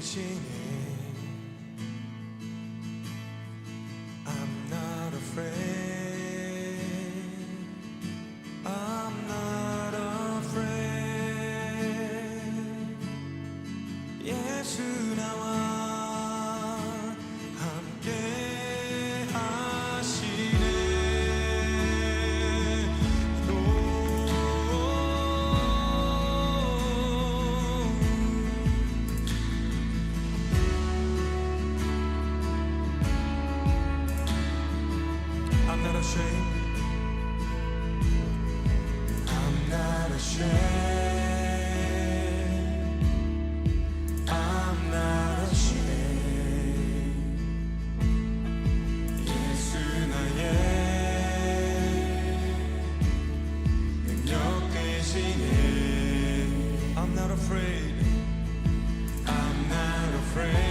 계시네. I'm not afraid. I'm not afraid. 예수 나와 함께 하시네. I'm not ashamed. I'm not ashamed. I'm not ashamed. 예수 나의 능력 되시네. I'm not afraid. I'm not afraid.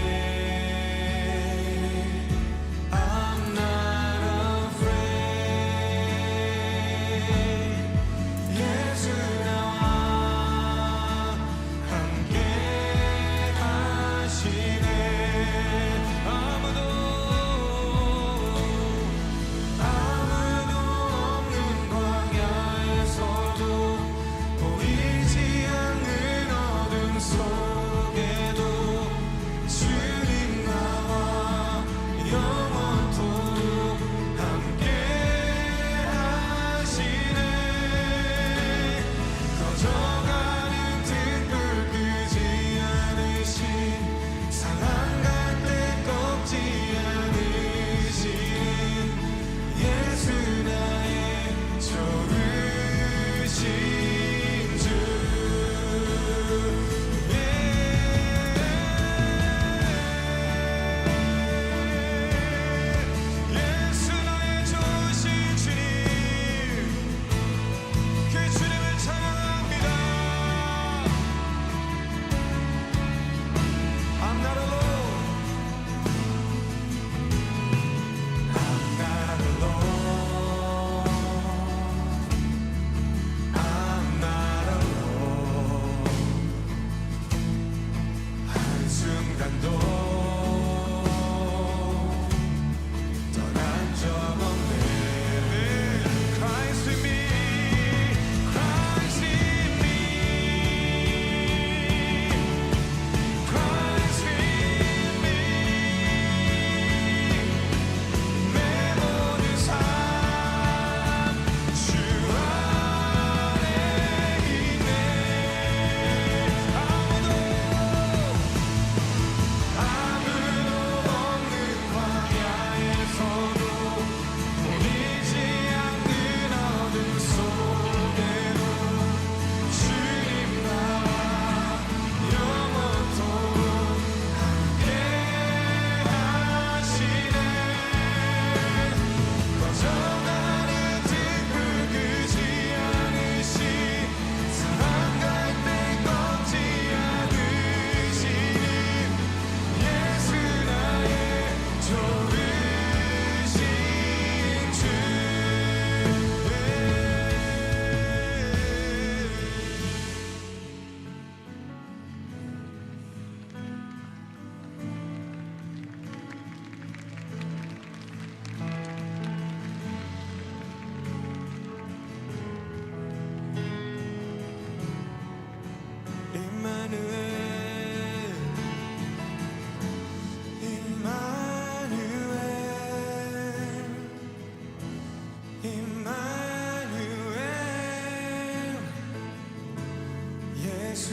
예수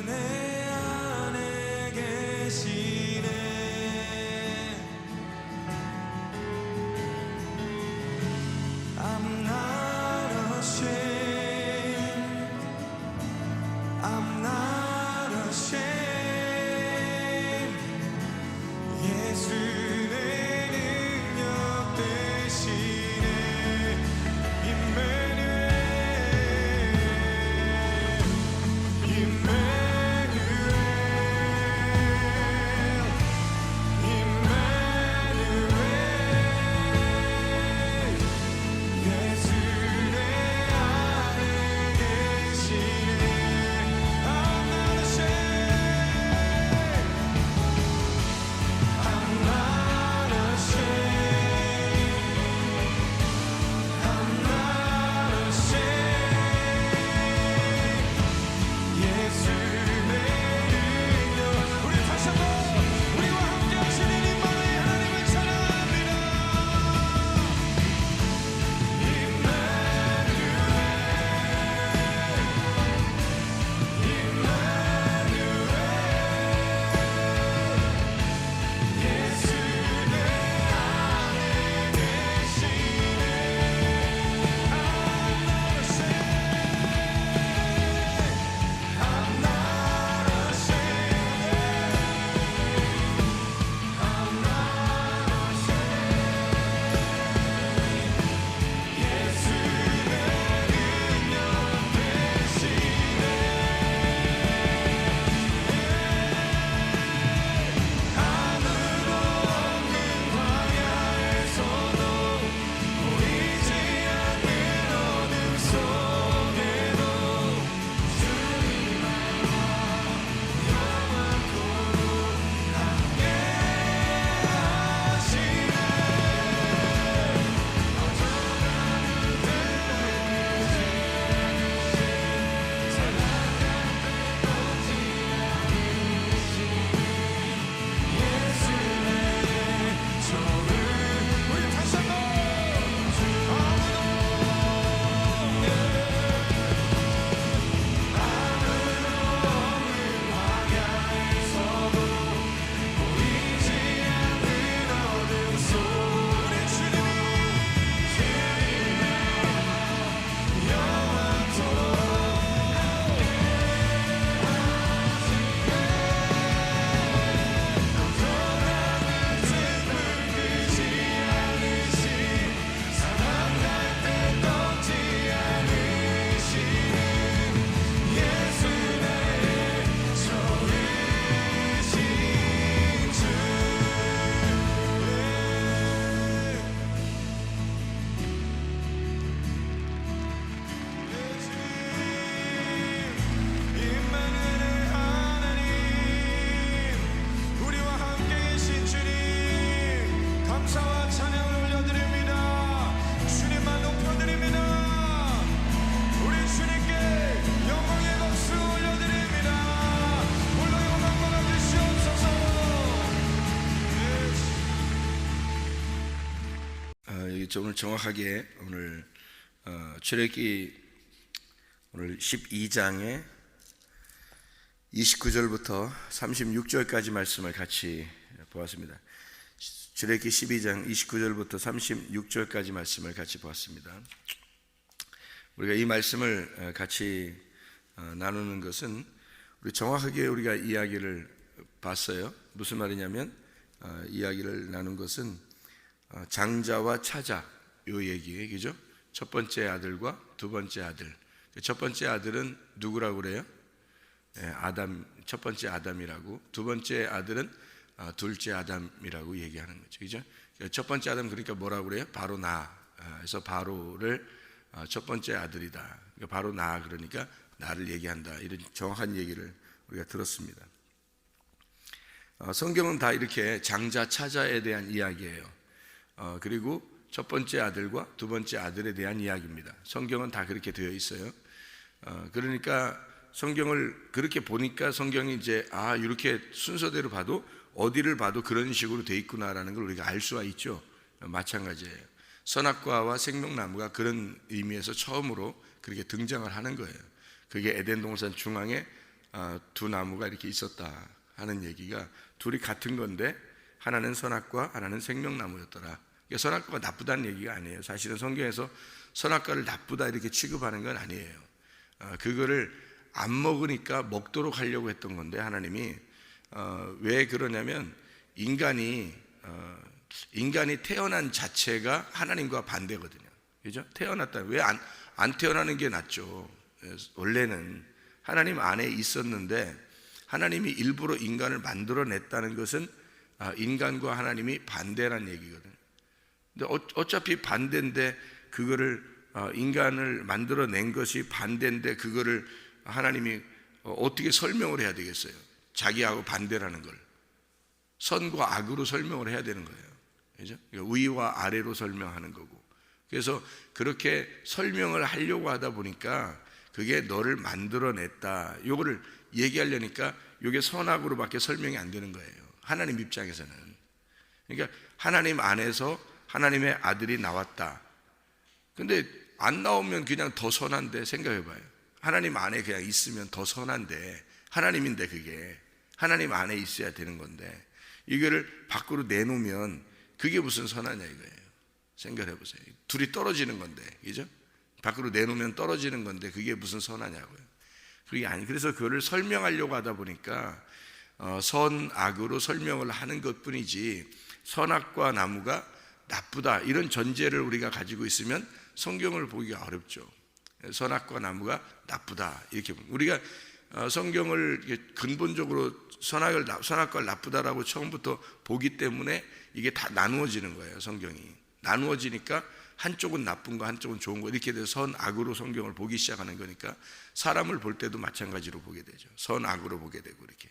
내 안에 계시네. I'm not ashamed. I'm not ashamed. 예수 내 능력 되시네. 임마누엘, 임마누엘. 오늘 정확하게 오늘 출애굽기 오늘 12장의 29절부터 36절까지 말씀을 같이 보았습니다. 출애굽기 12장 29절부터 36절까지 말씀을 같이 보았습니다. 우리가 이 말씀을 같이 나누는 것은 우리 정확하게 우리가 이야기를 봤어요. 무슨 말이냐면 이야기를 나눈 것은 장자와 차자 요 얘기죠. 첫 번째 아들과 두 번째 아들. 첫 번째 아들은 누구라고 그래요? 아담, 첫 번째 아담이라고. 두 번째 아들은 둘째 아담이라고 얘기하는 거죠. 그죠? 첫 번째 아담 그러니까 뭐라고 그래요? 바로 나. 그래서 바로를 첫 번째 아들이다. 그러니까 바로 나 그러니까 나를 얘기한다. 이런 정확한 얘기를 우리가 들었습니다. 성경은 다 이렇게 장자, 차자에 대한 이야기예요. 그리고 첫 번째 아들과 두 번째 아들에 대한 이야기입니다. 성경은 다 그렇게 되어 있어요. 그러니까 성경을 그렇게 보니까 성경이 이제 이렇게 순서대로 봐도 어디를 봐도 그런 식으로 되어 있구나라는 걸 우리가 알 수가 있죠. 마찬가지예요. 선악과와 생명나무가 그런 의미에서 처음으로 그렇게 등장을 하는 거예요. 그게 에덴 동산 중앙에 두 나무가 이렇게 있었다 하는 얘기가 둘이 같은 건데 하나는 선악과 하나는 생명나무였더라. 선악과가 나쁘다는 얘기가 아니에요. 사실은 성경에서 선악과를 나쁘다 이렇게 취급하는 건 아니에요. 그거를 안 먹으니까 먹도록 하려고 했던 건데 하나님이 왜 그러냐면 인간이 태어난 자체가 하나님과 반대거든요. 그죠? 태어났다. 왜 안 태어나는 게 낫죠? 원래는 하나님 안에 있었는데 하나님이 일부러 인간을 만들어냈다는 것은 인간과 하나님이 반대란 얘기거든요. 근데 어차피 반대인데 그거를 인간을 만들어낸 것이 반대인데 그거를 하나님이 어떻게 설명을 해야 되겠어요? 자기하고 반대라는 걸 선과 악으로 설명을 해야 되는 거예요. 그죠? 위와 아래로 설명하는 거고. 그래서 그렇게 설명을 하려고 하다 보니까 그게 너를 만들어냈다. 요거를 얘기하려니까 이게 선악으로밖에 설명이 안 되는 거예요. 하나님 입장에서는. 그러니까 하나님 안에서 하나님의 아들이 나왔다. 근데 안 나오면 그냥 더 선한데 생각해봐요. 하나님 안에 그냥 있으면 더 선한데 하나님인데 그게 하나님 안에 있어야 되는 건데 이거를 밖으로 내놓으면 그게 무슨 선하냐 이거예요. 생각해보세요. 둘이 떨어지는 건데, 그죠? 밖으로 내놓으면 떨어지는 건데 그게 무슨 선하냐고요. 그게 아니. 그래서 그거를 설명하려고 하다 보니까 선악으로 설명을 하는 것뿐이지 선악과 나무가 나쁘다 이런 전제를 우리가 가지고 있으면 성경을 보기가 어렵죠. 선악과 나무가 나쁘다 이렇게 우리가 성경을 근본적으로 선악과 나쁘다라고 처음부터 보기 때문에 이게 다 나누어지는 거예요. 성경이 나누어지니까 한쪽은 나쁜 거 한쪽은 좋은 거 이렇게 돼서 선악으로 성경을 보기 시작하는 거니까 사람을 볼 때도 마찬가지로 보게 되죠. 선악으로 보게 되고 이렇게.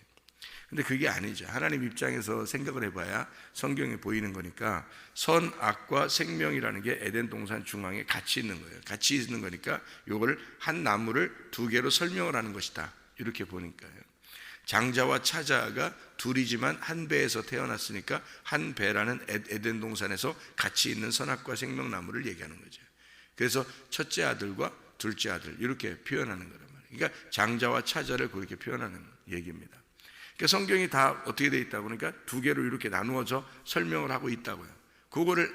근데 그게 아니죠. 하나님 입장에서 생각을 해봐야 성경에 보이는 거니까 선악과 생명이라는 게 에덴 동산 중앙에 같이 있는 거예요. 같이 있는 거니까 이거를 한 나무를 두 개로 설명을 하는 것이다. 이렇게 보니까요. 장자와 차자가 둘이지만 한 배에서 태어났으니까 한 배라는 에덴 동산에서 같이 있는 선악과 생명나무를 얘기하는 거죠. 그래서 첫째 아들과 둘째 아들 이렇게 표현하는 거란 말이에요. 그러니까 장자와 차자를 그렇게 표현하는 얘기입니다. 그러니까 성경이 다 어떻게 되어 있다고 그러니까 두 개로 이렇게 나누어져 설명을 하고 있다고요. 그거를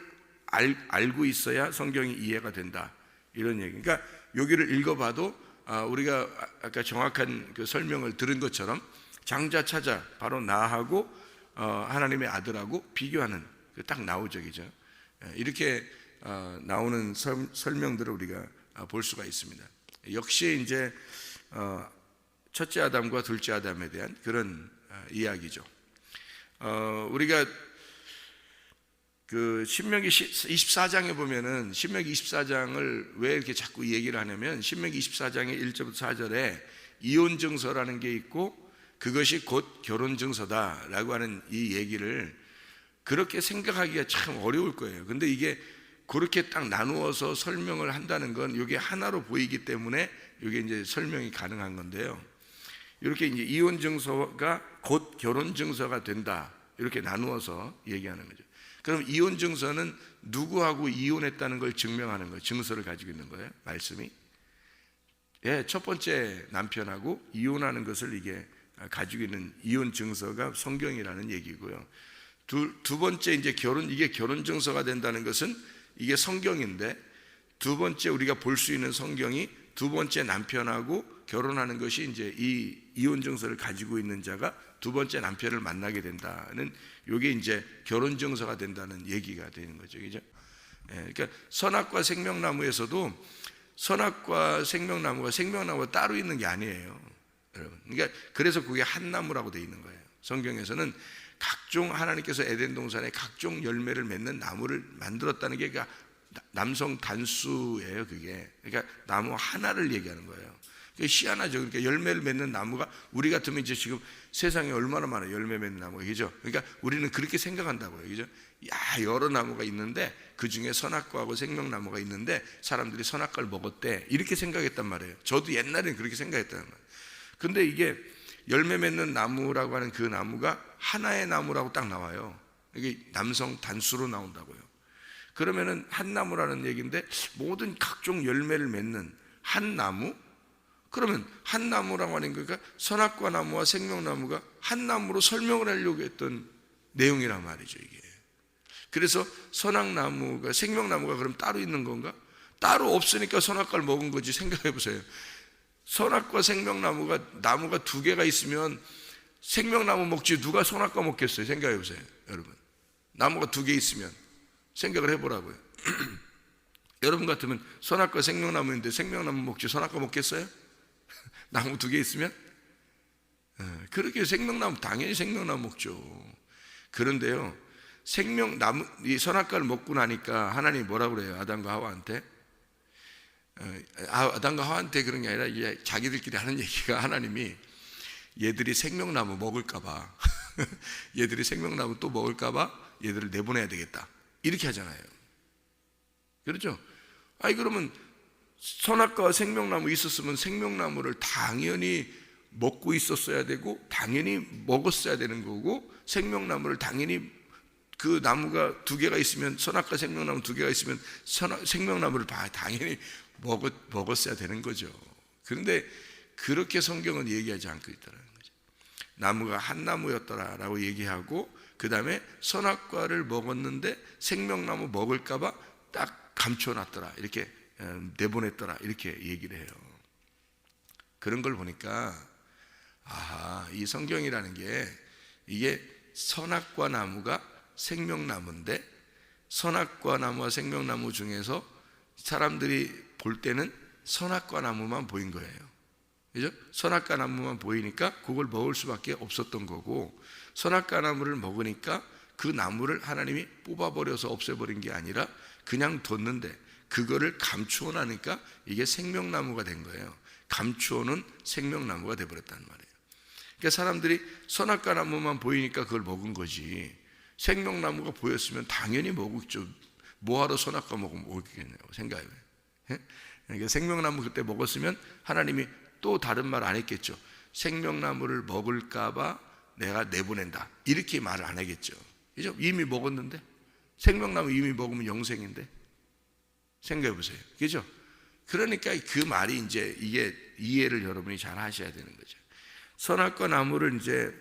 알고 있어야 성경이 이해가 된다 이런 얘기. 그러니까 여기를 읽어봐도 우리가 아까 정확한 그 설명을 들은 것처럼 장자 차자 바로 나하고 하나님의 아들하고 비교하는 딱 나오죠, 그죠? 이렇게 나오는 설명들을 우리가 볼 수가 있습니다. 역시 이제 첫째 아담과 둘째 아담에 대한 그런 이야기죠. 우리가 그 신명기 24장에 보면은 신명기 24장을 왜 이렇게 자꾸 얘기를 하냐면 신명기 24장의 1절부터 4절에 이혼 증서라는 게 있고 그것이 곧 결혼 증서다라고 하는 이 얘기를 그렇게 생각하기가 참 어려울 거예요. 근데 이게 그렇게 딱 나누어서 설명을 한다는 건 이게 하나로 보이기 때문에 이게 이제 설명이 가능한 건데요. 이렇게 이제 이혼 증서가 곧 결혼 증서가 된다. 이렇게 나누어서 얘기하는 거죠. 그럼 이혼 증서는 누구하고 이혼했다는 걸 증명하는 거예요. 증서를 가지고 있는 거예요. 말씀이. 예, 첫 번째 남편하고 이혼하는 것을 이게 가지고 있는 이혼 증서가 성경이라는 얘기고요. 두 번째 이제 이게 결혼 증서가 된다는 것은 이게 성경인데, 두 번째 우리가 볼 수 있는 성경이 두 번째 남편하고 결혼하는 것이 이제 이 이혼 증서를 가지고 있는 자가 두 번째 남편을 만나게 된다는, 이게 이제 결혼 증서가 된다는 얘기가 되는 거죠. 그죠? 예, 그러니까 선악과 생명나무에서도 선악과 생명나무가 따로 있는 게 아니에요, 여러분. 그러니까 그래서 그게 한 나무라고 되어 있는 거예요. 성경에서는 각종 하나님께서 에덴 동산에 각종 열매를 맺는 나무를 만들었다는 게 그러니까 남성 단수예요, 그게. 그러니까 나무 하나를 얘기하는 거예요. 그게 희한하죠. 그러니까 열매를 맺는 나무가 우리 같으면 이제 지금 세상에 얼마나 많아요, 열매 맺는 나무가. 그죠? 그러니까 우리는 그렇게 생각한다고요. 그죠? 야, 여러 나무가 있는데 그 중에 선악과하고 생명나무가 있는데 사람들이 선악과를 먹었대, 이렇게 생각했단 말이에요. 저도 옛날에는 그렇게 생각했단 말이에요. 근데 이게 열매 맺는 나무라고 하는 그 나무가 하나의 나무라고 딱 나와요. 이게 남성 단수로 나온다고요. 그러면은 한 나무라는 얘기인데, 모든 각종 열매를 맺는 한 나무? 그러면 한 나무라고 하는 거니까 선악과 나무와 생명나무가 한 나무로 설명을 하려고 했던 내용이란 말이죠, 이게. 그래서 선악나무가, 생명나무가 그럼 따로 있는 건가? 따로 없으니까 선악과를 먹은 거지. 생각해 보세요. 선악과 생명나무가, 나무가 두 개가 있으면 생명나무 먹지 누가 선악과 먹겠어요? 생각해 보세요, 여러분. 나무가 두 개 있으면 생각을 해보라고요. 여러분 같으면 선악과 생명나무인데 생명나무 먹지 선악과 먹겠어요? 나무 두 개 있으면? 그렇게 생명나무, 당연히 생명나무 먹죠. 그런데요, 생명나무, 이 선악과를 먹고 나니까 하나님이 뭐라고 그래요? 아담과 하와한테. 아담과 하와한테 그런 게 아니라 이제 자기들끼리 하는 얘기가, 하나님이 얘들이 생명나무 먹을까봐 얘들이 생명나무 또 먹을까봐 얘들을 내보내야 되겠다, 이렇게 하잖아요. 그렇죠? 아니 그러면 선악과와 생명나무 있었으면 생명나무를 당연히 먹고 있었어야 되고 당연히 먹었어야 되는 거고, 생명나무를 당연히, 그 나무가 두 개가 있으면, 선악과 생명나무 두 개가 있으면 생명나무를 당연히 먹었어야 되는 거죠. 그런데 그렇게 성경은 얘기하지 않고 있다는 거죠. 나무가 한 나무였더라라고 얘기하고, 그 다음에 선악과를 먹었는데 생명나무 먹을까봐 딱 감춰놨더라, 이렇게 내보냈더라, 이렇게 얘기를 해요. 그런 걸 보니까 이 성경이라는 게, 이게 선악과 나무가 생명나무인데, 선악과 나무와 생명나무 중에서 사람들이 볼 때는 선악과 나무만 보인 거예요. 그죠? 선악과 나무만 보이니까 그걸 먹을 수밖에 없었던 거고, 선악과 나무를 먹으니까 그 나무를 하나님이 뽑아버려서 없애버린 게 아니라 그냥 뒀는데 그거를 감추어 놔니까 이게 생명나무가 된 거예요. 감추어 놓은 생명나무가 돼버렸단 말이에요. 그러니까 사람들이 선악과 나무만 보이니까 그걸 먹은 거지, 생명나무가 보였으면 당연히 먹었죠. 뭐하러 선악과 먹으면 먹겠냐고 생각해요. 그러니까 생명나무 그때 먹었으면 하나님이 또 다른 말 안 했겠죠. 생명나무를 먹을까봐 내가 내보낸다, 이렇게 말을 안 하겠죠. 그죠? 이미 먹었는데, 생명나무 이미 먹으면 영생인데, 생각해 보세요. 그죠? 그러니까 그 말이 이제 이게 이해를 여러분이 잘 하셔야 되는 거죠. 선악과 나무를 이제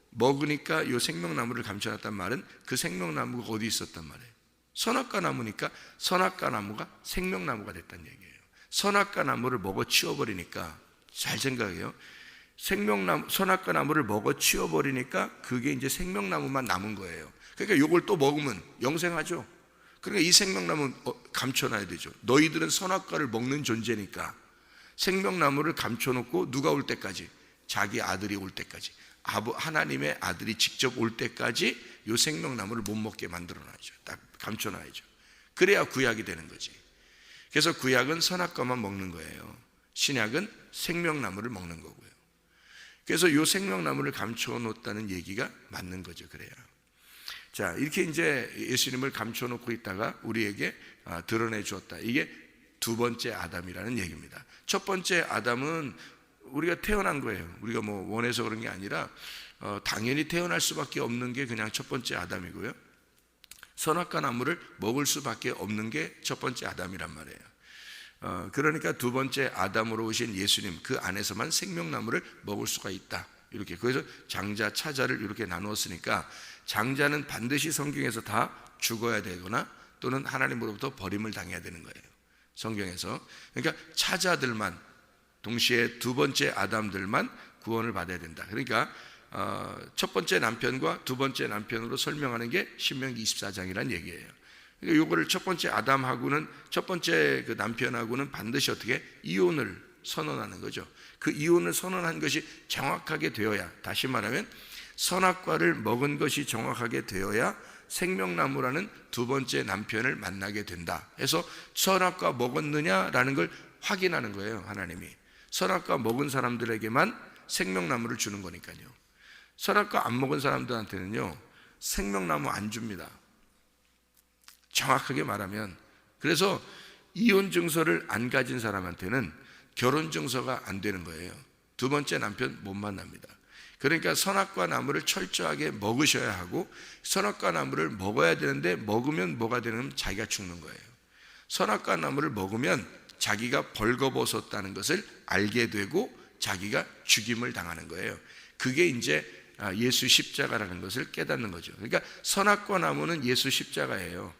먹으니까 이 생명나무를 감춰놨단 말은 그 생명나무가 어디 있었단 말이에요? 선악과 나무니까 선악과 나무가 생명나무가 됐다는 얘기예요. 선악과 나무를 먹어 치워버리니까, 잘 생각해요. 선악과 나무를 먹어 치워버리니까 그게 이제 생명나무만 남은 거예요. 그러니까 이걸 또 먹으면 영생하죠. 그러니까 이 생명나무는 감춰놔야 되죠. 너희들은 선악과를 먹는 존재니까 생명나무를 감춰놓고 누가 올 때까지? 자기 아들이 올 때까지, 하나님의 아들이 직접 올 때까지 이 생명나무를 못 먹게 만들어놔야죠. 딱 감춰놔야죠. 그래야 구약이 되는 거지. 그래서 구약은 선악과만 먹는 거예요. 신약은 생명나무를 먹는 거고요. 그래서 이 생명나무를 감춰 놓았다는 얘기가 맞는 거죠. 그래야. 자, 이렇게 이제 예수님을 감춰 놓고 있다가 우리에게 드러내 주었다. 이게 두 번째 아담이라는 얘기입니다. 첫 번째 아담은 우리가 태어난 거예요. 우리가 뭐 원해서 그런 게 아니라 당연히 태어날 수밖에 없는 게 그냥 첫 번째 아담이고요. 선악과 나무를 먹을 수밖에 없는 게 첫 번째 아담이란 말이에요. 그러니까 두 번째 아담으로 오신 예수님, 그 안에서만 생명나무를 먹을 수가 있다. 이렇게. 그래서 장자, 차자를 이렇게 나누었으니까 장자는 반드시 성경에서 다 죽어야 되거나 또는 하나님으로부터 버림을 당해야 되는 거예요, 성경에서. 그러니까 차자들만, 동시에 두 번째 아담들만 구원을 받아야 된다. 그러니까 첫 번째 남편과 두 번째 남편으로 설명하는 게 신명기 24장이란 얘기예요. 그러니까 이거를 첫 번째 아담하고는, 첫 번째 그 남편하고는 반드시 어떻게 이혼을 선언하는 거죠. 그 이혼을 선언한 것이 정확하게 되어야, 다시 말하면 선악과를 먹은 것이 정확하게 되어야 생명나무라는 두 번째 남편을 만나게 된다 해서 선악과 먹었느냐라는 걸 확인하는 거예요. 하나님이 선악과 먹은 사람들에게만 생명나무를 주는 거니까요. 선악과 안 먹은 사람들한테는요, 생명나무 안 줍니다, 정확하게 말하면. 그래서 이혼 증서를 안 가진 사람한테는 결혼 증서가 안 되는 거예요. 두 번째 남편 못 만납니다. 그러니까 선악과 나무를 철저하게 먹으셔야 하고, 선악과 나무를 먹어야 되는데 먹으면 뭐가 되는, 자기가 죽는 거예요. 선악과 나무를 먹으면 자기가 벌거벗었다는 것을 알게 되고 자기가 죽임을 당하는 거예요. 그게 이제 예수 십자가라는 것을 깨닫는 거죠. 그러니까 선악과 나무는 예수 십자가예요.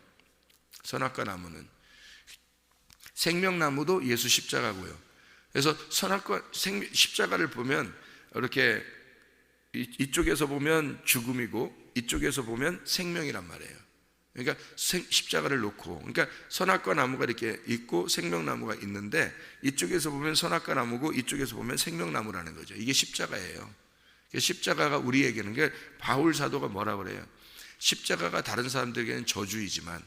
선악과 나무는, 생명나무도 예수 십자가고요. 그래서 선악과 십자가를 보면 이렇게 이쪽에서 보면 죽음이고 이쪽에서 보면 생명이란 말이에요. 그러니까 십자가를 놓고, 그러니까 선악과 나무가 이렇게 있고 생명나무가 있는데, 이쪽에서 보면 선악과 나무고 이쪽에서 보면 생명나무라는 거죠. 이게 십자가예요. 십자가가 우리에게는, 바울 사도가 뭐라 그래요? 십자가가 다른 사람들에게는 저주이지만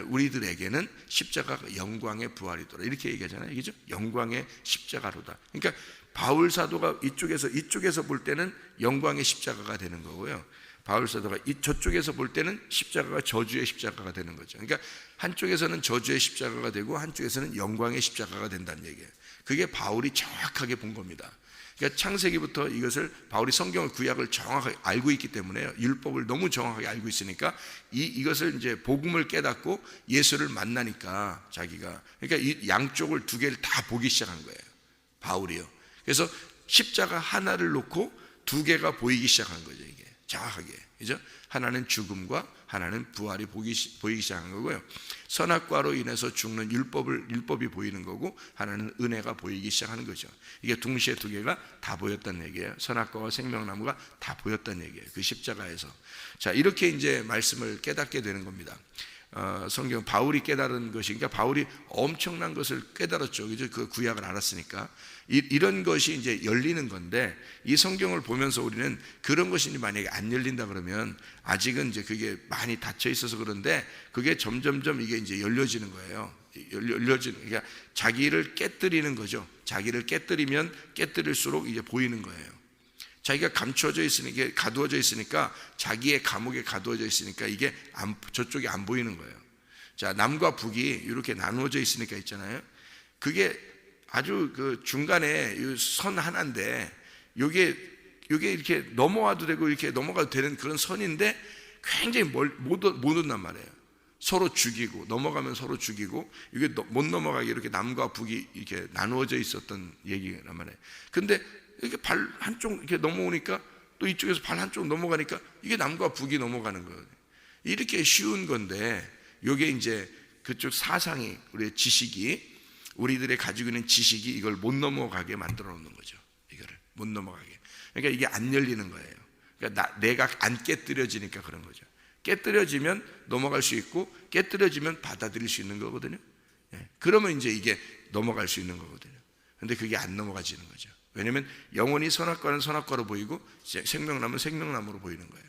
우리들에게는 십자가가 영광의 부활이더라, 이렇게 얘기하잖아요. 이게죠? 영광의 십자가로다. 그러니까 바울 사도가 이쪽에서 볼 때는 영광의 십자가가 되는 거고요, 바울 사도가 저쪽에서 볼 때는 십자가가 저주의 십자가가 되는 거죠. 그러니까 한쪽에서는 저주의 십자가가 되고 한쪽에서는 영광의 십자가가 된다는 얘기예요. 그게 바울이 정확하게 본 겁니다. 그러니까 창세기부터 이것을, 바울이 성경을, 구약을 정확하게 알고 있기 때문에, 율법을 너무 정확하게 알고 있으니까 이것을 이제 복음을 깨닫고 예수를 만나니까 자기가, 그러니까 이 양쪽을 두 개를 다 보기 시작한 거예요, 바울이요. 그래서 십자가 하나를 놓고 두 개가 보이기 시작한 거죠, 이게 정확하게. 그죠? 하나는 죽음과 하나는 부활이 보이기 시작한 거고요. 선악과로 인해서 죽는 율법이 보이는 거고, 하나는 은혜가 보이기 시작하는 거죠. 이게 동시에 두 개가 다 보였다는 얘기예요. 선악과와 생명나무가 다 보였다는 얘기예요, 그 십자가에서. 자, 이렇게 이제 말씀을 깨닫게 되는 겁니다. 성경, 바울이 깨달은 것이, 그러니까 바울이 엄청난 것을 깨달았죠. 그죠? 그 구약을 알았으니까. 이런 것이 이제 열리는 건데, 이 성경을 보면서 우리는 그런 것이 만약에 안 열린다 그러면 아직은 이제 그게 많이 닫혀 있어서 그런데, 그게 점점점 이게 이제 열려지는 거예요. 그러니까 자기를 깨뜨리는 거죠. 자기를 깨뜨리면 깨뜨릴수록 이제 보이는 거예요. 자기가 감추어져 있으니까, 가두어져 있으니까, 자기의 감옥에 가두어져 있으니까 이게 저쪽이 안 보이는 거예요. 자, 남과 북이 이렇게 나누어져 있으니까 있잖아요. 그게 아주 그 중간에 선 하나인데, 요게 이렇게 넘어와도 되고 이렇게 넘어가도 되는 그런 선인데, 굉장히 못 온단 말이에요. 서로 죽이고, 넘어가면 서로 죽이고, 이게 못 넘어가게 이렇게 남과 북이 이렇게 나누어져 있었던 얘기란 말이에요. 근데 이렇게 발 한쪽 이렇게 넘어오니까, 또 이쪽에서 발 한쪽 넘어가니까 이게 남과 북이 넘어가는 거예요. 이렇게 쉬운 건데, 이게 이제 그쪽 사상이, 우리의 지식이, 우리들의 가지고 있는 지식이 이걸 못 넘어가게 만들어 놓는 거죠. 이거를 못 넘어가게. 그러니까 이게 안 열리는 거예요. 그러니까 내가 안 깨뜨려지니까 그런 거죠. 깨뜨려지면 넘어갈 수 있고, 깨뜨려지면 받아들일 수 있는 거거든요. 그러면 이제 이게 넘어갈 수 있는 거거든요. 근데 그게 안 넘어가지는 거죠. 왜냐하면 영원히 선악과는 선악과로 보이고 생명나무는 생명나무로 보이는 거예요.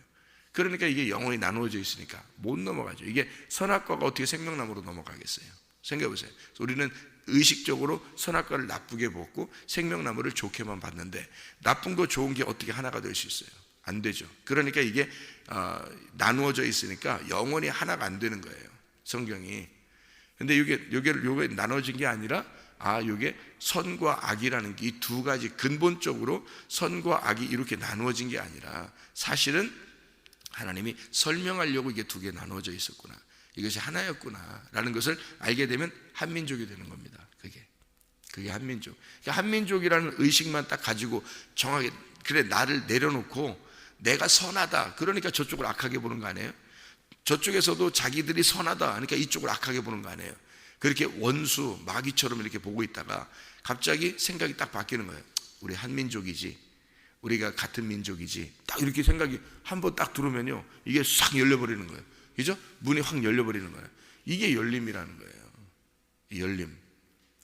그러니까 이게 영원히 나누어져 있으니까 못 넘어가죠. 이게 선악과가 어떻게 생명나무로 넘어가겠어요? 생각해 보세요. 우리는 의식적으로 선악과를 나쁘게 보고 생명나무를 좋게만 봤는데, 나쁜 거 좋은 게 어떻게 하나가 될 수 있어요? 안 되죠. 그러니까 이게 나누어져 있으니까 영원히 하나가 안 되는 거예요, 성경이. 근데 요게 나눠진 게 아니라, 요게 선과 악이라는 게 이 두 가지, 근본적으로 선과 악이 이렇게 나누어진 게 아니라, 사실은 하나님이 설명하려고 이게 두 개 나누어져 있었구나, 이것이 하나였구나 라는 것을 알게 되면 한민족이 되는 겁니다. 그게 한민족. 그러니까 한민족이라는 의식만 딱 가지고 정하게, 그래 나를 내려놓고 내가 선하다, 그러니까 저쪽을 악하게 보는 거 아니에요? 저쪽에서도 자기들이 선하다, 그러니까 이쪽을 악하게 보는 거 아니에요? 그렇게 원수, 마귀처럼 이렇게 보고 있다가 갑자기 생각이 딱 바뀌는 거예요. 우리 한민족이지, 우리가 같은 민족이지, 딱 이렇게 생각이 한번 딱 들어오면요, 이게 싹 열려버리는 거예요. 그죠? 문이 확 열려버리는 거예요. 이게 열림이라는 거예요. 이 열림.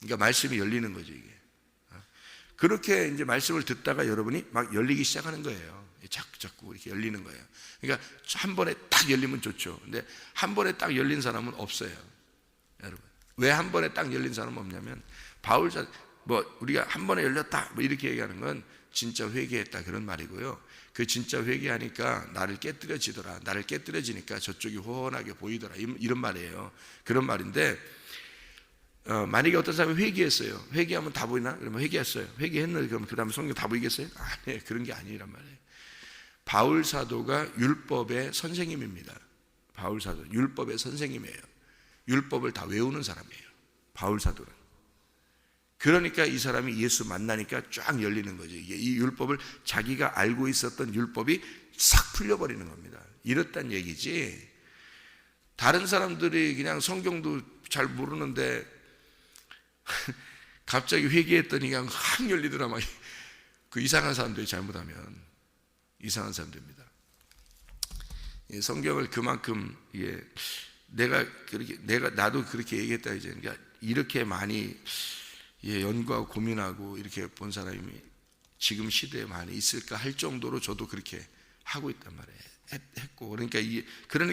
그러니까 말씀이 열리는 거죠, 이게. 그렇게 이제 말씀을 듣다가 여러분이 막 열리기 시작하는 거예요. 자꾸 이렇게 열리는 거예요. 그러니까 한 번에 딱 열리면 좋죠. 근데 한 번에 딱 열린 사람은 없어요, 여러분. 왜 한 번에 딱 열린 사람은 없냐면, 우리가 한 번에 열렸다 뭐 이렇게 얘기하는 건 진짜 회개했다 그런 말이고요. 그 진짜 회개하니까 나를 깨뜨려지더라, 나를 깨뜨려지니까 저쪽이 훤하게 보이더라, 이런 말이에요. 그런 말인데, 만약에 어떤 사람이 회개했어요. 회개하면 다 보이나? 그러면 회개했어요. 회개했는데 그러면 그 다음에 성경 다 보이겠어요? 아니, 그런 게 아니란 말이에요. 바울 사도가 율법의 선생님입니다. 바울 사도 율법의 선생님이에요. 율법을 다 외우는 사람이에요, 바울 사도는. 그러니까 이 사람이 예수 만나니까 쫙 열리는 거죠. 이게 이 율법을, 자기가 알고 있었던 율법이 싹 풀려버리는 겁니다. 이렇단 얘기지, 다른 사람들이 그냥 성경도 잘 모르는데 갑자기 회개했더니 그냥 확 열리더라, 막. 그 이상한 사람들이 잘못하면 이상한 사람들입니다. 성경을 그만큼, 나도 그렇게 얘기했다 이제. 그러니까 이렇게 많이 연구하고 고민하고 이렇게 본 사람이 지금 시대에 많이 있을까 할 정도로 저도 그렇게 하고 있단 말이에요. 했고, 그러니까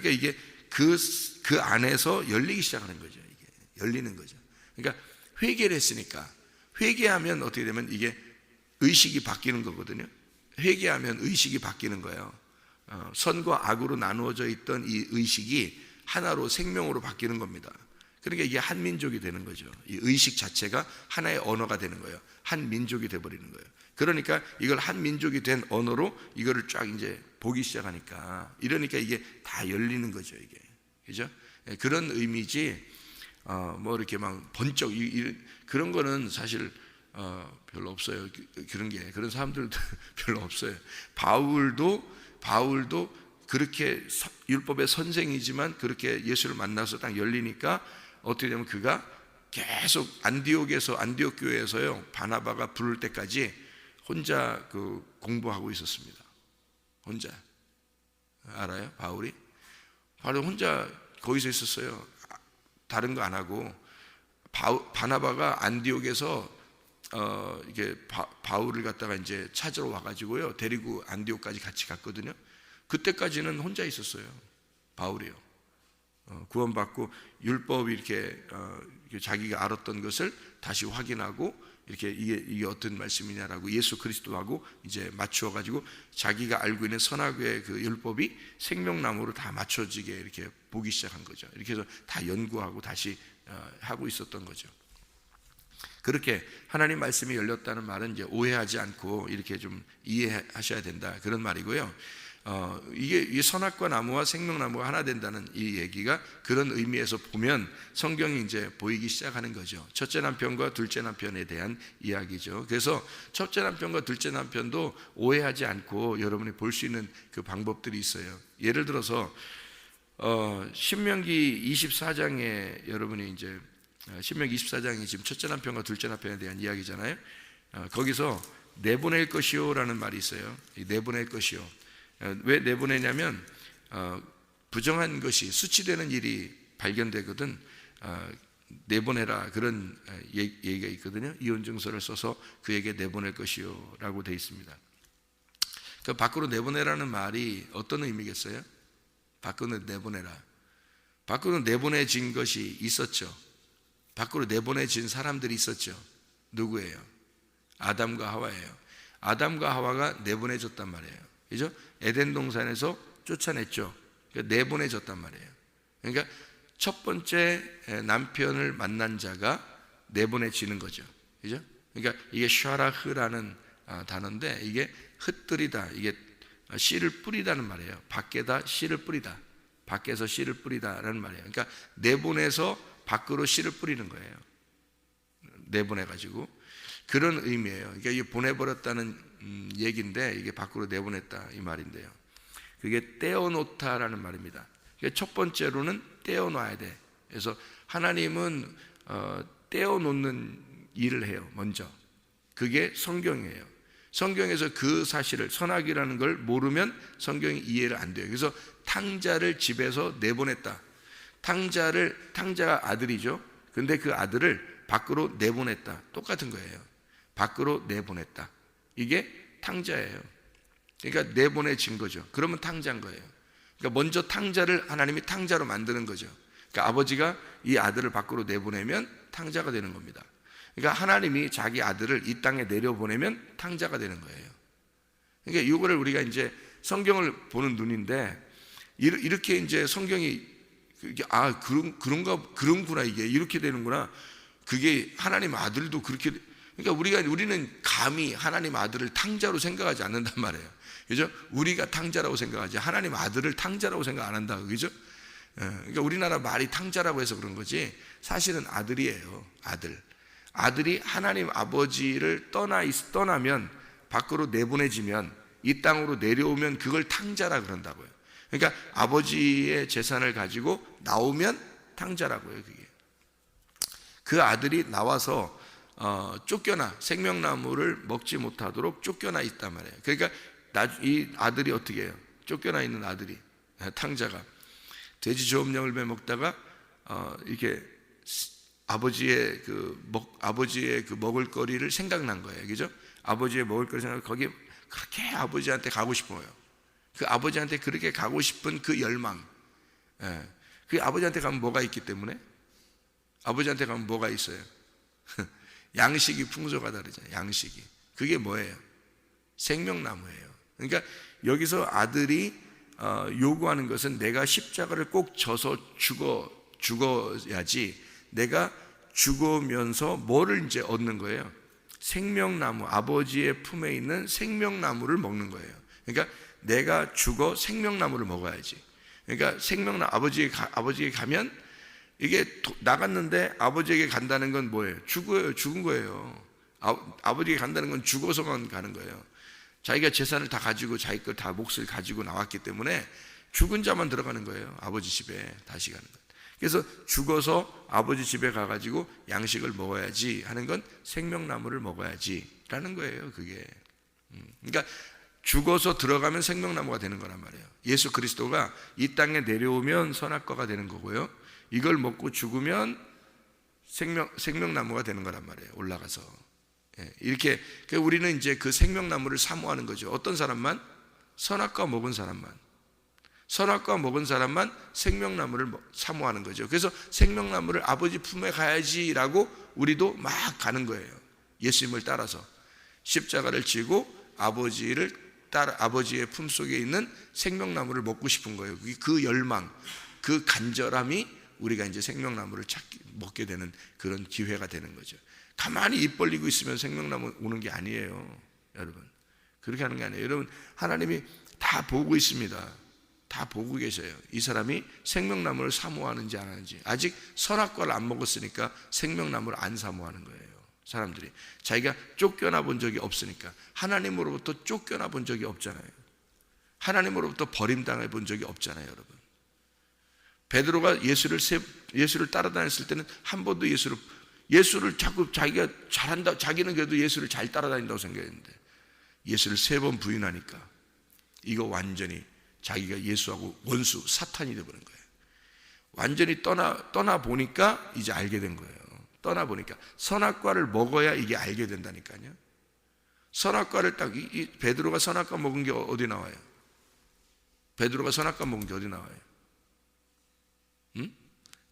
이게 그 안에서 열리기 시작하는 거죠. 이게 열리는 거죠. 그러니까 회개를 했으니까, 회개하면 어떻게 되면 이게 의식이 바뀌는 거거든요. 회개하면 의식이 바뀌는 거예요. 선과 악으로 나누어져 있던 이 의식이 하나로 생명으로 바뀌는 겁니다. 그러니까 이게 한 민족이 되는 거죠. 이 의식 자체가 하나의 언어가 되는 거예요. 한 민족이 되어버리는 거예요. 그러니까 이걸 한 민족이 된 언어로 이거를 쫙 이제 보기 시작하니까, 이러니까 이게 다 열리는 거죠, 이게. 그죠? 그런 의미지, 뭐 이렇게 막 번쩍 그런 거는 사실 별로 없어요. 그런 사람들도 별로 없어요. 바울도 그렇게 율법의 선생이지만 그렇게 예수를 만나서 딱 열리니까 어떻게 되면 그가 계속 안디옥 교회에서요, 바나바가 부를 때까지 혼자 공부하고 있었습니다. 혼자. 알아요? 바울이 혼자 거기서 있었어요. 다른 거 안 하고. 바나바가 안디옥에서 이게 바울을 갖다가 이제 찾으러 와가지고요, 데리고 안디옥까지 같이 갔거든요. 그때까지는 혼자 있었어요, 바울이요. 구원받고 율법이 이렇게 자기가 알았던 것을 다시 확인하고, 이렇게 이게 어떤 말씀이냐라고 예수 그리스도하고 이제 맞추어 가지고 자기가 알고 있는 선악의 그 율법이 생명나무로 다 맞춰지게 이렇게 보기 시작한 거죠. 이렇게 해서 다 연구하고 다시 하고 있었던 거죠. 그렇게 하나님 말씀이 열렸다는 말은 이제 오해하지 않고 이렇게 좀 이해하셔야 된다, 그런 말이고요. 이게 선악과 나무와 생명나무가 하나 된다는 이 얘기가 그런 의미에서 보면 성경이 이제 보이기 시작하는 거죠. 첫째 남편과 둘째 남편에 대한 이야기죠. 그래서 첫째 남편과 둘째 남편도 오해하지 않고 여러분이 볼 수 있는 그 방법들이 있어요. 예를 들어서 신명기 24장에 여러분이 이제 신명기 24장이 지금 첫째 남편과 둘째 남편에 대한 이야기잖아요. 거기서 내보낼 것이요라는 말이 있어요. 내보낼 것이요. 왜 내보내냐면 부정한 것이, 수치되는 일이 발견되거든 내보내라, 그런 얘기가 있거든요. 이혼증서를 써서 그에게 내보낼 것이요 라고 되어 있습니다. 그 밖으로 내보내라는 말이 어떤 의미겠어요? 밖으로 내보내라. 밖으로 내보내진 것이 있었죠. 밖으로 내보내진 사람들이 있었죠. 누구예요? 아담과 하와예요. 아담과 하와가 내보내졌단 말이에요. 그죠? 에덴 동산에서 쫓아냈죠. 그러니까 내보내졌단 말이에요. 그러니까 첫 번째 남편을 만난 자가 내보내지는 거죠. 그죠? 그러니까 이게 샤라흐라는 단어인데, 이게 흩뜨리다, 이게 씨를 뿌리다는 말이에요. 밖에다 씨를 뿌리다. 밖에서 씨를 뿌리다라는 말이에요. 그러니까 내보내서 밖으로 씨를 뿌리는 거예요. 내보내가지고 그런 의미예요. 그러니까 이게 보내버렸다는 얘기인데 이게 밖으로 내보냈다 이 말인데요. 그게 떼어놓다라는 말입니다. 그러니까 첫 번째로는 떼어놔야 돼. 그래서 하나님은 떼어놓는 일을 해요. 먼저 그게 성경이에요. 성경에서 그 사실을 선악이라는 걸 모르면 성경이 이해를 안 돼요. 그래서 탕자를 집에서 내보냈다. 탕자가 아들이죠. 근데 그 아들을 밖으로 내보냈다. 똑같은 거예요. 밖으로 내보냈다. 이게 탕자예요. 그러니까 내보내진 거죠. 그러면 탕자인 거예요. 그러니까 먼저 탕자를 하나님이 탕자로 만드는 거죠. 그러니까 아버지가 이 아들을 밖으로 내보내면 탕자가 되는 겁니다. 그러니까 하나님이 자기 아들을 이 땅에 내려보내면 탕자가 되는 거예요. 그러니까 이거를 우리가 이제 성경을 보는 눈인데 이렇게 이제 성경이 그런구나 이게 이렇게 되는구나. 그게 하나님 아들도 그렇게 그러니까 우리는 감히 하나님 아들을 탕자로 생각하지 않는단 말이에요. 그죠? 우리가 탕자라고 생각하지 하나님 아들을 탕자라고 생각 안 한다. 그죠? 그러니까 우리나라 말이 탕자라고 해서 그런 거지 사실은 아들이에요. 아들이 하나님 아버지를 떠나면 밖으로 내보내지면 이 땅으로 내려오면 그걸 탕자라 그런다고요. 그러니까 아버지의 재산을 가지고 나오면 탕자라고요. 그게 그 아들이 나와서 쫓겨나 생명나무를 먹지 못하도록 쫓겨나 있단 말이에요. 그러니까 이 아들이 어떻게 해요? 쫓겨나 있는 아들이 탕자가 돼지 저음령을 먹다가 이렇게 아버지의 그 먹을거리를 생각난 거예요. 그죠? 아버지의 먹을거리 생각 거기 그렇게 아버지한테 가고 싶어요. 그 아버지한테 그렇게 가고 싶은 그 열망. 그 아버지한테 가면 뭐가 있기 때문에? 아버지한테 가면 뭐가 있어요? 양식이 풍족하다 그러잖아요. 양식이. 그게 뭐예요? 생명나무예요. 그러니까 여기서 아들이 요구하는 것은 내가 십자가를 꼭 져서 죽어야지 내가 죽으면서 뭐를 이제 얻는 거예요? 생명나무, 아버지의 품에 있는 생명나무를 먹는 거예요. 그러니까 내가 죽어 생명나무를 먹어야지. 그러니까 아버지에게 가면 이게 나갔는데 아버지에게 간다는 건 뭐예요? 죽은 거예요. 아버지에게 간다는 건 죽어서만 가는 거예요. 자기가 재산을 다 가지고 자기 걸 다 몫을 가지고 나왔기 때문에 죽은 자만 들어가는 거예요. 아버지 집에 다시 가는 것. 그래서 죽어서 아버지 집에 가가지고 양식을 먹어야지 하는 건 생명나무를 먹어야지 라는 거예요. 그게 그러니까 죽어서 들어가면 생명나무가 되는 거란 말이에요. 예수 그리스도가 이 땅에 내려오면 선악과가 되는 거고요. 이걸 먹고 죽으면 생명나무가 되는 거란 말이에요. 올라가서 이렇게 우리는 이제 그 생명나무를 사모하는 거죠. 어떤 사람만? 선악과 먹은 사람만 생명나무를 사모하는 거죠. 그래서 생명나무를 아버지 품에 가야지라고 우리도 막 가는 거예요. 예수님을 따라서 십자가를 지고 아버지의 품속에 있는 생명나무를 먹고 싶은 거예요. 그 열망, 그 간절함이 우리가 이제 생명나무를 먹게 되는 그런 기회가 되는 거죠. 가만히 입 벌리고 있으면 생명나무 오는 게 아니에요. 여러분 그렇게 하는 게 아니에요. 여러분 하나님이 다 보고 있습니다. 다 보고 계셔요. 이 사람이 생명나무를 사모하는지 안 하는지. 아직 선악과를 안 먹었으니까 생명나무를 안 사모하는 거예요. 사람들이 자기가 쫓겨나 본 적이 없으니까. 하나님으로부터 쫓겨나 본 적이 없잖아요. 하나님으로부터 버림당해 본 적이 없잖아요. 여러분 베드로가 예수를 따라다녔을 때는 한 번도 예수를 자꾸 자기가 잘한다, 자기는 그래도 예수를 잘 따라다닌다고 생각했는데 예수를 3번 부인하니까 이거 완전히 자기가 예수하고 원수 사탄이 되어버린 거예요. 완전히 떠나 보니까 이제 알게 된 거예요. 떠나 보니까 선악과를 먹어야 이게 알게 된다니까요. 선악과를 이 베드로가 선악과 먹은 게 어디 나와요? 베드로가 선악과 먹은 게 어디 나와요?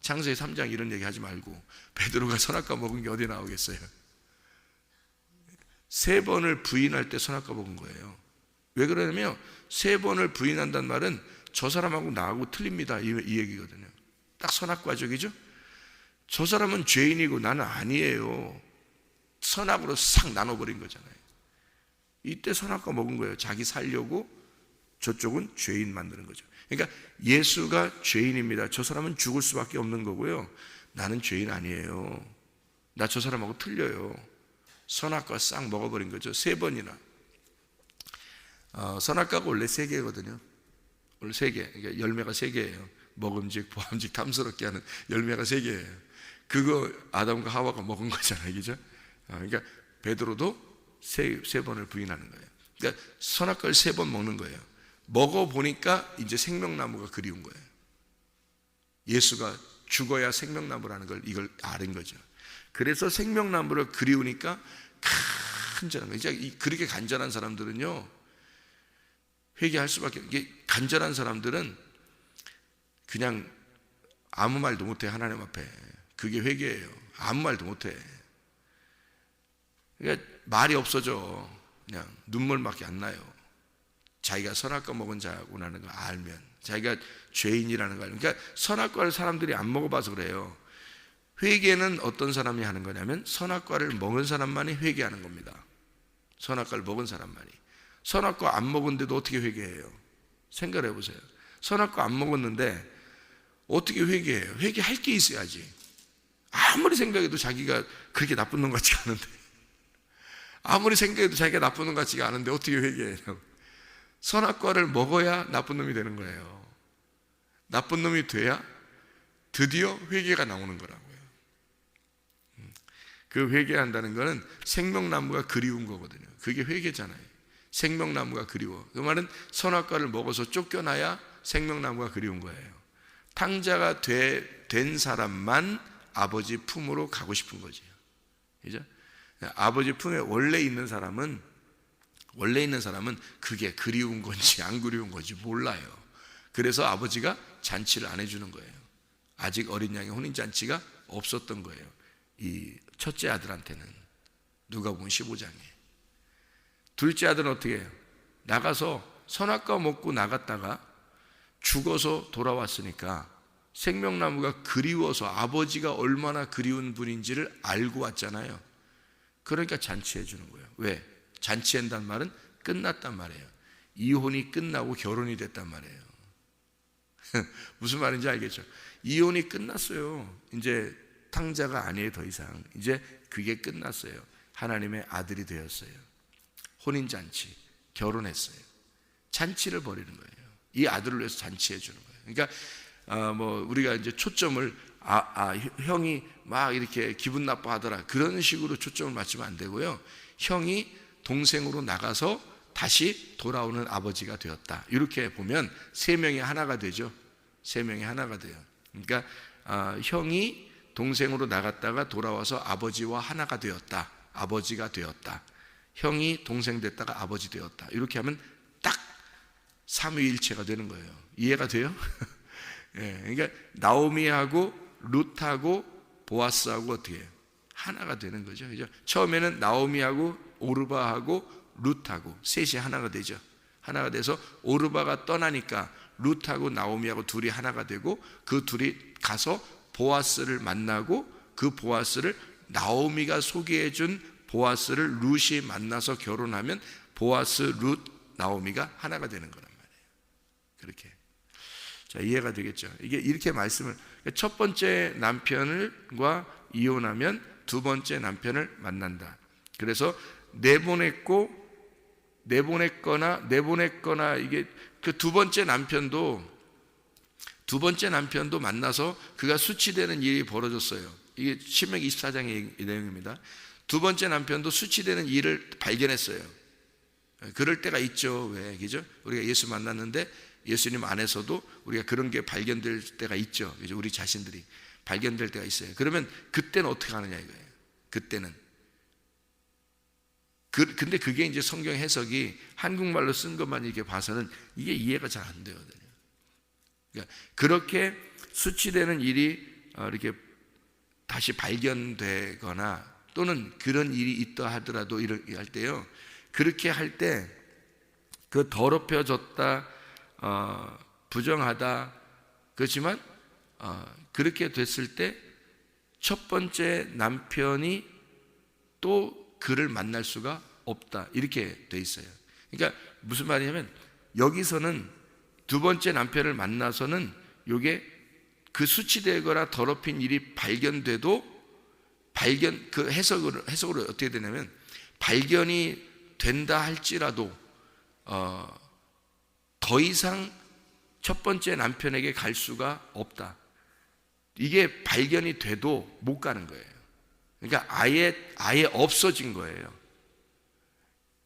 창세기 3장 이런 얘기 하지 말고 베드로가 선악과 먹은 게 어디 나오겠어요? 3번을 부인할 때 선악과 먹은 거예요. 왜 그러냐면 3번을 부인한다는 말은 저 사람하고 나하고 틀립니다 이 얘기거든요. 딱 선악과적이죠. 저 사람은 죄인이고 나는 아니에요. 선악으로 싹 나눠버린 거잖아요. 이때 선악과 먹은 거예요. 자기 살려고 저쪽은 죄인 만드는 거죠. 그러니까 예수가 죄인입니다. 저 사람은 죽을 수밖에 없는 거고요. 나는 죄인 아니에요. 나 저 사람하고 틀려요. 선악과 싹 먹어버린 거죠. 3번이나. 선악과가 원래 3개거든요. 원래 3개. 그러니까 열매가 3개예요. 먹음직, 보암직, 탐스럽게 하는 열매가 3개예요. 그거 아담과 하와가 먹은 거잖아요. 그죠? 그러니까 베드로도 3번을 부인하는 거예요. 그러니까 선악과를 3번 먹는 거예요. 먹어보니까 이제 생명나무가 그리운 거예요. 예수가 죽어야 생명나무라는 걸 이걸 아는 거죠. 그래서 생명나무를 그리우니까 간절한 거예요. 이제 그렇게 간절한 사람들은요, 회개할 수밖에. 이게 간절한 사람들은 그냥 아무 말도 못해. 하나님 앞에. 그게 회개예요. 아무 말도 못해. 그러니까 말이 없어져. 그냥 눈물밖에 안 나요. 자기가 선악과 먹은 자구나는 걸 알면, 자기가 죄인이라는 걸. 그러니까 선악과를 사람들이 안 먹어봐서 그래요. 회개는 어떤 사람이 하는 거냐면 선악과를 먹은 사람만이 회개하는 겁니다. 선악과를 먹은 사람만이. 선악과 안 먹은데도 어떻게 회개해요? 생각을 해보세요. 선악과 안 먹었는데 어떻게 회개해요? 회개할 게 있어야지. 아무리 생각해도 자기가 그렇게 나쁜 놈 같지가 않은데, 아무리 생각해도 자기가 나쁜 놈 같지가 않은데 어떻게 회개해요? 선악과를 먹어야 나쁜 놈이 되는 거예요. 나쁜 놈이 돼야 드디어 회개가 나오는 거라고요. 그 회개한다는 거는 생명나무가 그리운 거거든요. 그게 회개잖아요. 생명나무가 그리워. 그 말은 선악과를 먹어서 쫓겨나야 생명나무가 그리운 거예요. 탕자가 된 사람만 아버지 품으로 가고 싶은 거죠. 그죠? 아버지 품에 원래 있는 사람은 그게 그리운 건지 안 그리운 건지 몰라요. 그래서 아버지가 잔치를 안 해주는 거예요. 아직 어린 양의 혼인잔치가 없었던 거예요. 이 첫째 아들한테는. 누가복음 15장에. 둘째 아들은 어떻게 해요? 나가서 선악과 먹고 나갔다가 죽어서 돌아왔으니까 생명나무가 그리워서 아버지가 얼마나 그리운 분인지를 알고 왔잖아요. 그러니까 잔치해 주는 거예요. 왜? 잔치한다는 말은 끝났단 말이에요. 이혼이 끝나고 결혼이 됐단 말이에요. 무슨 말인지 알겠죠? 이혼이 끝났어요. 이제 탕자가 아니에요. 더 이상. 이제 그게 끝났어요. 하나님의 아들이 되었어요. 혼인잔치, 결혼했어요. 잔치를 벌이는 거예요. 이 아들을 위해서 잔치해 주는 거예요. 그러니까 우리가 이제 초점을 형이 막 이렇게 기분 나빠하더라, 그런 식으로 초점을 맞추면 안 되고요. 형이 동생으로 나가서 다시 돌아오는 아버지가 되었다. 이렇게 보면 3명이 하나가 되죠. 3명이 하나가 돼요. 그러니까 형이 동생으로 나갔다가 돌아와서 아버지와 하나가 되었다. 아버지가 되었다. 형이 동생 됐다가 아버지 되었다. 이렇게 하면 딱 삼위일체가 되는 거예요. 이해가 돼요? 예, 그러니까 나오미하고 룻하고 보아스하고 어떻게 해요? 하나가 되는 거죠. 그죠? 처음에는 나오미하고 오르바하고 룻하고 셋이 하나가 되죠. 하나가 돼서 오르바가 떠나니까 룻하고 나오미하고 둘이 하나가 되고, 그 둘이 가서 보아스를 만나고, 그 보아스를 나오미가 소개해 준 보아스를 룻이 만나서 결혼하면 보아스, 룻, 나오미가 하나가 되는 거란 말이에요. 그렇게. 자, 이해가 되겠죠? 이게 이렇게 말씀을, 첫 번째 남편과 이혼하면 두 번째 남편을 만난다. 그래서 내보냈거나 이게 그 두 번째 남편도 만나서 그가 수치되는 일이 벌어졌어요. 이게 신명기 24장의 내용입니다. 두 번째 남편도 수치되는 일을 발견했어요. 그럴 때가 있죠. 왜? 그죠? 우리가 예수 만났는데 예수님 안에서도 우리가 그런 게 발견될 때가 있죠. 그죠? 우리 자신들이 발견될 때가 있어요. 그러면 그때는 어떻게 하느냐 이거예요. 그때는. 근데 그게 이제 성경 해석이 한국말로 쓴 것만 이렇게 봐서는 이게 이해가 잘 안 되거든요. 그러니까 그렇게 수치되는 일이 이렇게 다시 발견되거나 또는 그런 일이 있다 하더라도 이렇게 할 때요. 그렇게 할 때 그 더럽혀졌다, 부정하다, 그렇지만 그렇게 됐을 때 첫 번째 남편이 또 그를 만날 수가 없다, 이렇게 돼 있어요. 그러니까 무슨 말이냐면 여기서는 두 번째 남편을 만나서는 요게 그 수치되거나 더럽힌 일이 발견돼도 그 해석으로 어떻게 되냐면 발견이 된다 할지라도 더 이상 첫 번째 남편에게 갈 수가 없다. 이게 발견이 돼도 못 가는 거예요. 그러니까 아예 없어진 거예요.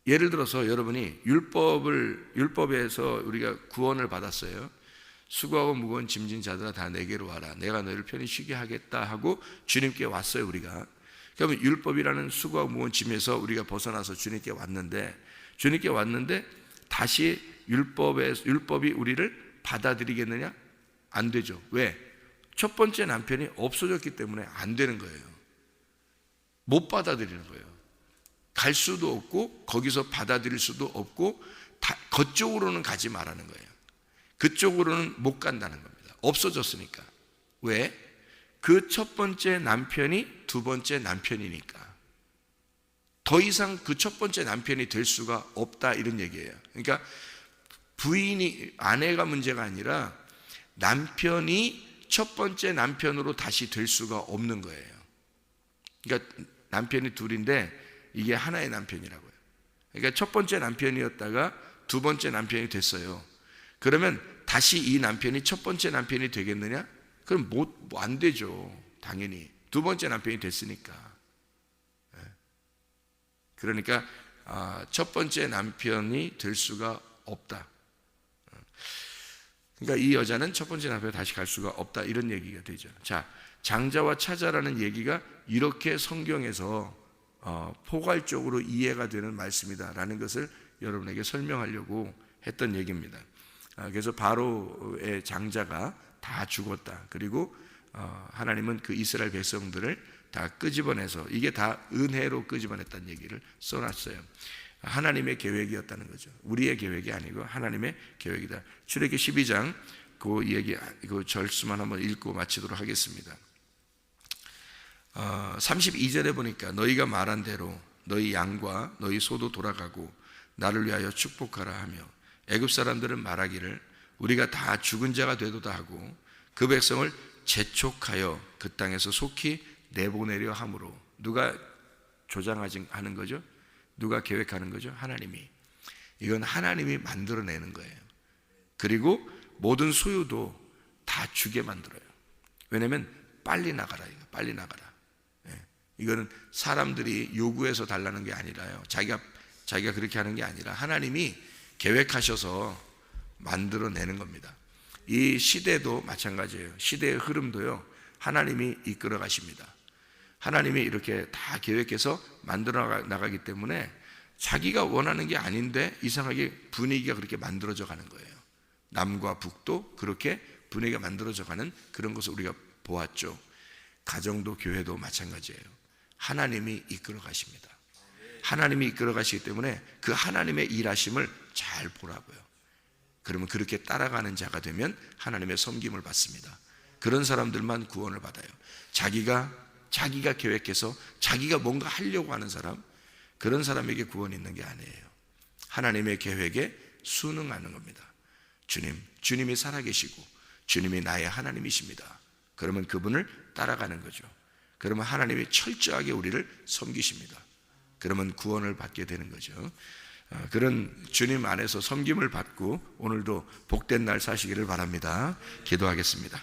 예를 들어서 여러분이 율법에서 우리가 구원을 받았어요. 수고하고 무거운 짐진 자들아 다 내게로 와라. 내가 너희를 편히 쉬게 하겠다 하고 주님께 왔어요, 우리가. 그러면 율법이라는 수고하고 무거운 짐에서 우리가 벗어나서 주님께 왔는데 다시 율법이 우리를 받아들이겠느냐? 안 되죠. 왜? 첫 번째 남편이 없어졌기 때문에 안 되는 거예요. 못 받아들이는 거예요. 갈 수도 없고 거기서 받아들일 수도 없고 그쪽으로는 가지 말라는 거예요. 그쪽으로는 못 간다는 겁니다. 없어졌으니까. 왜? 그 첫 번째 남편이 두 번째 남편이니까. 더 이상 그 첫 번째 남편이 될 수가 없다, 이런 얘기예요. 그러니까 아내가 문제가 아니라 남편이 첫 번째 남편으로 다시 될 수가 없는 거예요. 그러니까 남편이 둘인데 이게 하나의 남편이라고요. 그러니까 첫 번째 남편이었다가 두 번째 남편이 됐어요. 그러면 다시 이 남편이 첫 번째 남편이 되겠느냐? 그럼 안 되죠. 당연히 두 번째 남편이 됐으니까. 그러니까 첫 번째 남편이 될 수가 없다. 그러니까 이 여자는 첫 번째 남편에 다시 갈 수가 없다, 이런 얘기가 되죠. 자, 장자와 차자라는 얘기가 이렇게 성경에서 포괄적으로 이해가 되는 말씀이다라는 것을 여러분에게 설명하려고 했던 얘기입니다. 그래서 바로의 장자가 다 죽었다. 그리고 하나님은 그 이스라엘 백성들을 다 끄집어내서, 이게 다 은혜로 끄집어냈다는 얘기를 써놨어요. 하나님의 계획이었다는 거죠. 우리의 계획이 아니고 하나님의 계획이다. 출애굽기 12장 그 얘기, 그 절수만 한번 읽고 마치도록 하겠습니다. 32절에 보니까 너희가 말한 대로 너희 양과 너희 소도 돌아가고 나를 위하여 축복하라 하며 애굽 사람들은 말하기를 우리가 다 죽은 자가 되도다 하고 그 백성을 재촉하여 그 땅에서 속히 내보내려 함으로. 누가 조장하는 거죠? 누가 계획하는 거죠? 하나님이. 이건 하나님이 만들어내는 거예요. 그리고 모든 소유도 다 주게 만들어요. 왜냐하면 빨리 나가라, 이거 빨리 나가라. 이거는 사람들이 요구해서 달라는 게 아니라요. 자기가 그렇게 하는 게 아니라 하나님이 계획하셔서 만들어내는 겁니다. 이 시대도 마찬가지예요. 시대의 흐름도요, 하나님이 이끌어 가십니다. 하나님이 이렇게 다 계획해서 만들어 나가기 때문에 자기가 원하는 게 아닌데 이상하게 분위기가 그렇게 만들어져 가는 거예요. 남과 북도 그렇게 분위기가 만들어져 가는 그런 것을 우리가 보았죠. 가정도 교회도 마찬가지예요. 하나님이 이끌어 가십니다. 하나님이 이끌어 가시기 때문에 그 하나님의 일하심을 잘 보라고요. 그러면 그렇게 따라가는 자가 되면 하나님의 섬김을 받습니다. 그런 사람들만 구원을 받아요. 자기가 계획해서 자기가 뭔가 하려고 하는 사람, 그런 사람에게 구원이 있는 게 아니에요. 하나님의 계획에 순응하는 겁니다. 주님이 살아계시고 주님이 나의 하나님이십니다. 그러면 그분을 따라가는 거죠. 그러면 하나님이 철저하게 우리를 섬기십니다. 그러면 구원을 받게 되는 거죠. 그런 주님 안에서 섬김을 받고 오늘도 복된 날 사시기를 바랍니다. 기도하겠습니다.